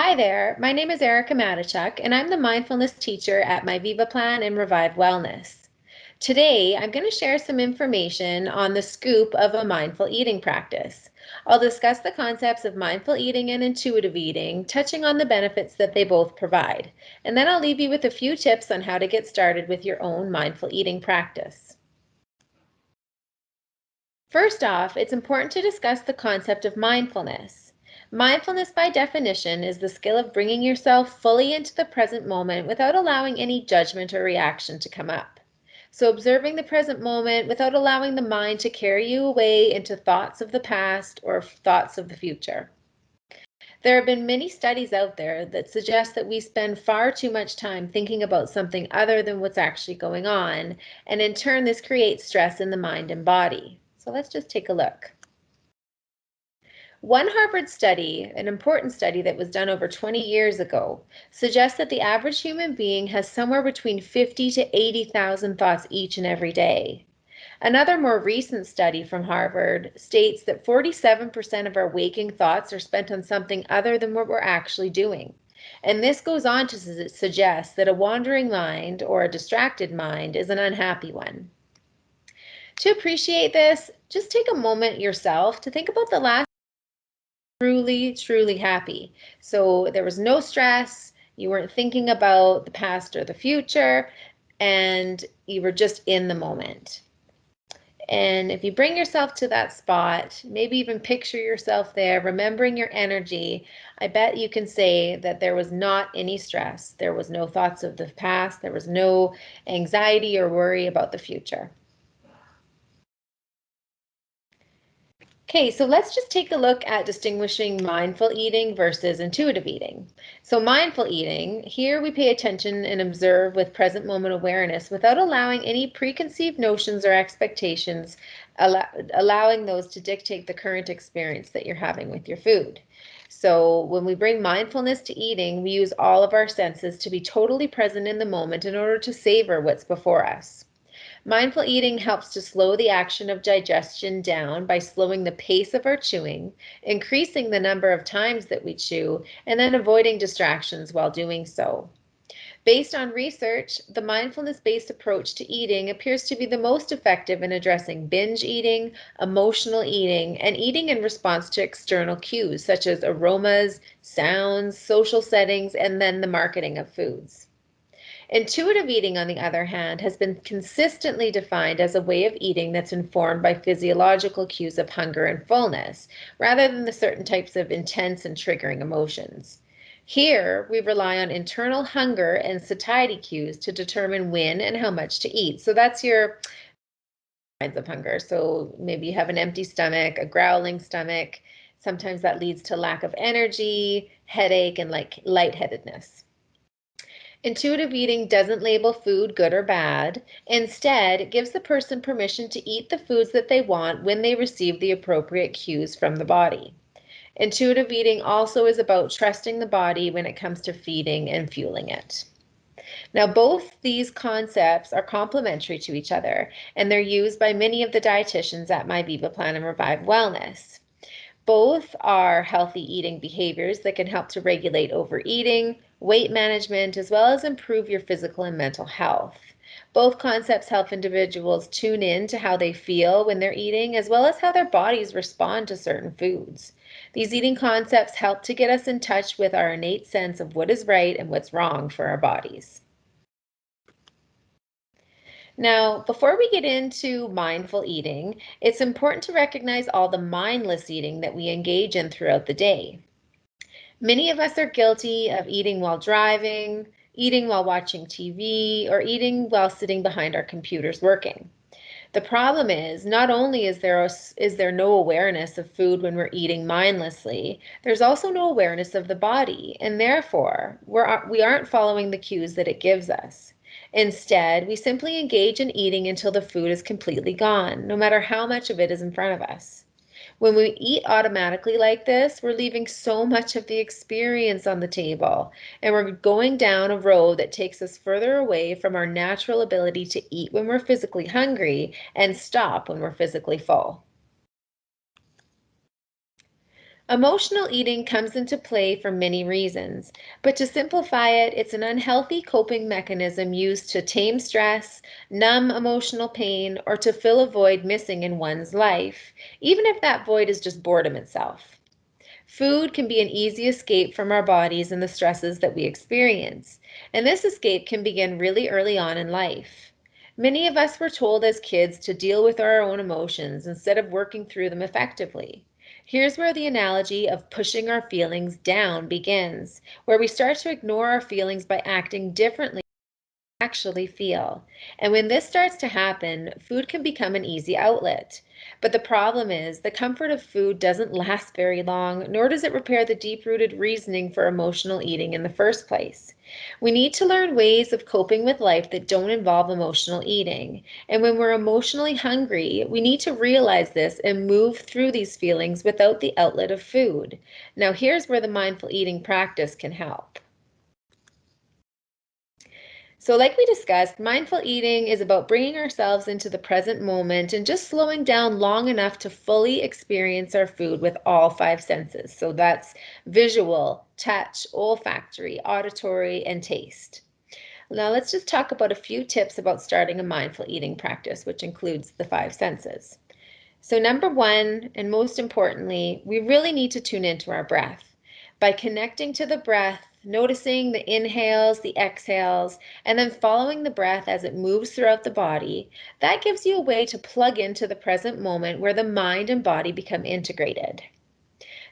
Hi there, my name is Erica Matechuk, and I'm the mindfulness teacher at My Viva Plan and Revive Wellness. Today, I'm going to share some information on the scoop of a mindful eating practice. I'll discuss the concepts of mindful eating and intuitive eating, touching on the benefits that they both provide. And then I'll leave you with a few tips on how to get started with your own mindful eating practice. First off, it's important to discuss the concept of mindfulness. Mindfulness, by definition, is the skill of bringing yourself fully into the present moment without allowing any judgment or reaction to come up. So, observing the present moment without allowing the mind to carry you away into thoughts of the past or thoughts of the future. There have been many studies out there that suggest that we spend far too much time thinking about something other than what's actually going on, and in turn, this creates stress in the mind and body. So let's just take a look. One Harvard study, an important study that was done over 20 years ago, suggests that the average human being has somewhere between 50 to 80,000 thoughts each and every day. Another more recent study from Harvard states that 47% of our waking thoughts are spent on something other than what we're actually doing. And this goes on to suggest that a wandering mind or a distracted mind is an unhappy one. To appreciate this, just take a moment yourself to think about the last truly happy. So there was no stress, you weren't thinking about the past or the future, and you were just in the moment. And if you bring yourself to that spot, maybe even picture yourself there, remembering your energy, I bet you can say that there was not any stress. There was no thoughts of the past. There was no anxiety or worry about the future. Okay, so let's just take a look at distinguishing mindful eating versus intuitive eating. So mindful eating, here we pay attention and observe with present moment awareness without allowing any preconceived notions or expectations, allowing those to dictate the current experience that you're having with your food. So when we bring mindfulness to eating, we use all of our senses to be totally present in the moment in order to savor what's before us. Mindful eating helps to slow the action of digestion down by slowing the pace of our chewing, increasing the number of times that we chew, and then avoiding distractions while doing so. Based on research, the mindfulness-based approach to eating appears to be the most effective in addressing binge eating, emotional eating, and eating in response to external cues such as aromas, sounds, social settings, and then the marketing of foods. Intuitive eating, on the other hand, has been consistently defined as a way of eating that's informed by physiological cues of hunger and fullness, rather than the certain types of intense and triggering emotions. Here, we rely on internal hunger and satiety cues to determine when and how much to eat. So that's your kinds of hunger. So maybe you have an empty stomach, a growling stomach. Sometimes that leads to lack of energy, headache, and like lightheadedness. Intuitive eating doesn't label food good or bad. Instead, it gives the person permission to eat the foods that they want when they receive the appropriate cues from the body. Intuitive eating also is about trusting the body when it comes to feeding and fueling it. Now, both these concepts are complementary to each other, and they're used by many of the dietitians at My Viva Plan and Revive Wellness. Both are healthy eating behaviors that can help to regulate overeating, weight management, as well as improve your physical and mental health. Both concepts help individuals tune in to how they feel when they're eating, as well as how their bodies respond to certain foods. These eating concepts help to get us in touch with our innate sense of what is right and what's wrong for our bodies. Now, before we get into mindful eating, it's important to recognize all the mindless eating that we engage in throughout the day. Many of us are guilty of eating while driving, eating while watching TV, or eating while sitting behind our computers working. The problem is, not only is there no awareness of food when we're eating mindlessly, there's also no awareness of the body, and therefore we aren't following the cues that it gives us. Instead, we simply engage in eating until the food is completely gone, no matter how much of it is in front of us. When we eat automatically like this, we're leaving so much of the experience on the table, and we're going down a road that takes us further away from our natural ability to eat when we're physically hungry and stop when we're physically full. Emotional eating comes into play for many reasons, but to simplify it, it's an unhealthy coping mechanism used to tame stress, numb emotional pain, or to fill a void missing in one's life, even if that void is just boredom itself. Food can be an easy escape from our bodies and the stresses that we experience, and this escape can begin really early on in life. Many of us were told as kids to deal with our own emotions instead of working through them effectively. Here's where the analogy of pushing our feelings down begins, where we start to ignore our feelings by acting differently actually feel. And when this starts to happen, food can become an easy outlet. But the problem is, the comfort of food doesn't last very long, nor does it repair the deep-rooted reasoning for emotional eating in the first place. We need to learn ways of coping with life that don't involve emotional eating. And when we're emotionally hungry, we need to realize this and move through these feelings without the outlet of food. Now, here's where the mindful eating practice can help. So, like we discussed, mindful eating is about bringing ourselves into the present moment and just slowing down long enough to fully experience our food with all five senses. So, that's visual, touch, olfactory, auditory, and taste. Now, let's just talk about a few tips about starting a mindful eating practice, which includes the five senses. So, number one, and most importantly, we really need to tune into our breath. By connecting to the breath, noticing the inhales, the exhales, and then following the breath as it moves throughout the body, that gives you a way to plug into the present moment where the mind and body become integrated.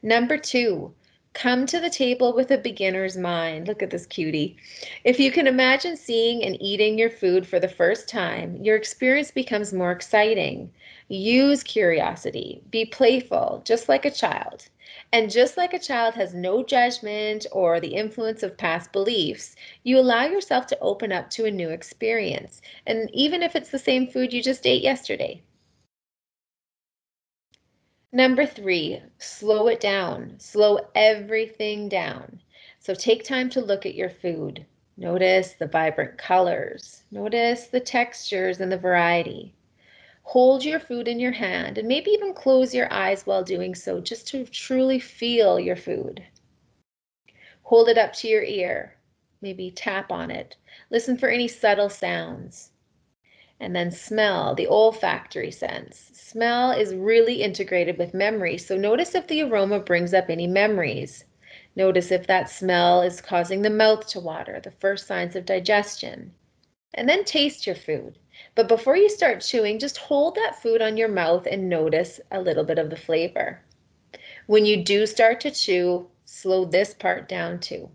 Number two, come to the table with a beginner's mind. Look at this cutie. If you can imagine seeing and eating your food for the first time, your experience becomes more exciting. Use curiosity. Be playful, just like a child. And just like a child has no judgment or the influence of past beliefs, you allow yourself to open up to a new experience. And even if it's the same food you just ate yesterday. Number three, slow it down. Slow everything down. So take time to look at your food. Notice the vibrant colors. Notice the textures and the variety. Hold your food in your hand and maybe even close your eyes while doing so just to truly feel your food. Hold it up to your ear. Maybe tap on it. Listen for any subtle sounds. And then smell, the olfactory sense. Smell is really integrated with memory, so notice if the aroma brings up any memories. Notice if that smell is causing the mouth to water, the first signs of digestion. And then taste your food. But before you start chewing, just hold that food on your mouth and notice a little bit of the flavor. When you do start to chew, slow this part down too.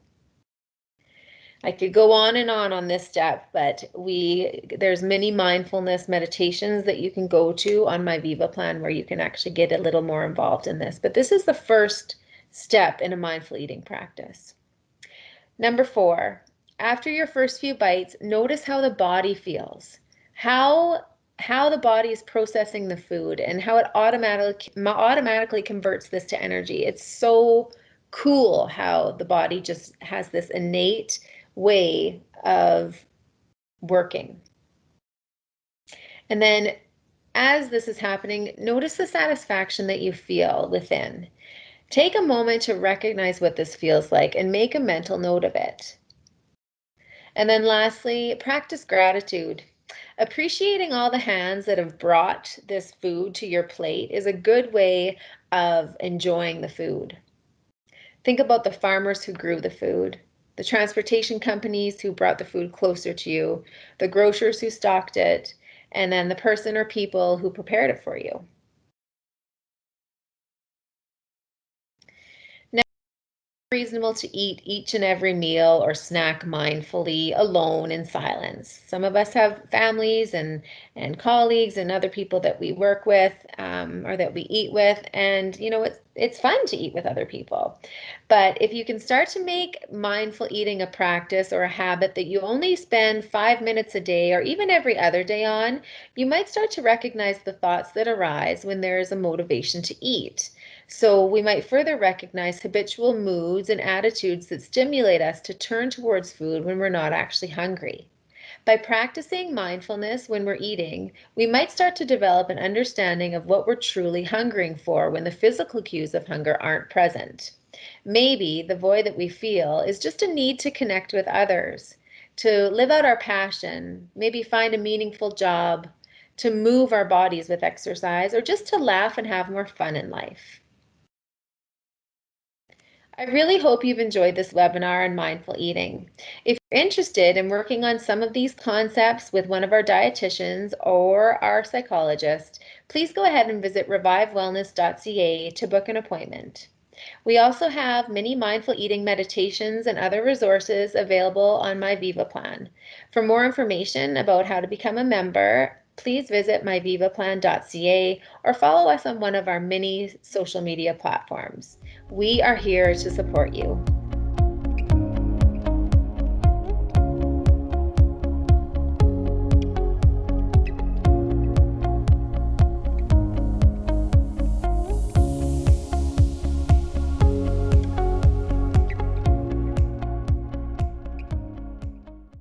I could go on this step, but there's many mindfulness meditations that you can go to on my Viva plan where you can actually get a little more involved in this. But this is the first step in a mindful eating practice. Number four, after your first few bites, notice how the body feels. How the body is processing the food and how it automatically converts this to energy. It's so cool how the body just has this innate way of working. And then as this is happening, notice the satisfaction that you feel within. Take a moment to recognize what this feels like and make a mental note of it. And then lastly, practice gratitude. Appreciating all the hands that have brought this food to your plate is a good way of enjoying the food. Think about the farmers who grew the food, the transportation companies who brought the food closer to you, the grocers who stocked it, and then the person or people who prepared it for you. Reasonable to eat each and every meal or snack mindfully alone in silence. Some of us have families and colleagues and other people that we work with or that we eat with, and it's fun to eat with other people. But if you can start to make mindful eating a practice or a habit that you only spend 5 minutes a day or even every other day on, you might start to recognize the thoughts that arise when there is a motivation to eat. So we might further recognize habitual moods and attitudes that stimulate us to turn towards food when we're not actually hungry. By practicing mindfulness when we're eating, we might start to develop an understanding of what we're truly hungering for when the physical cues of hunger aren't present. Maybe the void that we feel is just a need to connect with others, to live out our passion, maybe find a meaningful job, to move our bodies with exercise, or just to laugh and have more fun in life. I really hope you've enjoyed this webinar on mindful eating. If you're interested in working on some of these concepts with one of our dietitians or our psychologist, please go ahead and visit revivewellness.ca to book an appointment. We also have many mindful eating meditations and other resources available on my Viva Plan. For more information about how to become a member, please visit myvivaplan.ca or follow us on one of our many social media platforms. We are here to support you.